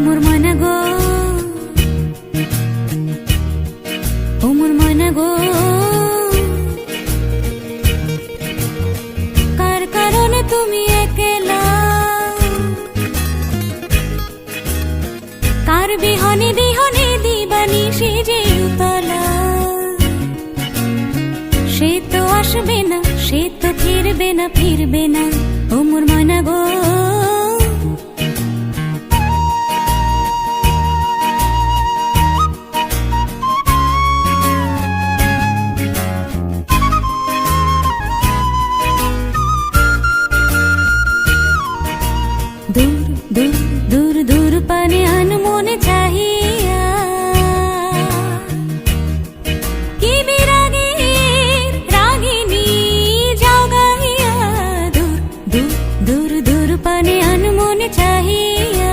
মোর ময়না গো, ও মোর ময়না গো, কার কারণে তুমি একলা, কার বিহনে বিহনে দিবানিশি যে উতলা। সে তো আসবে না, সে তো ফিরবে না, ফিরবে না, ও মোর ময়না গো।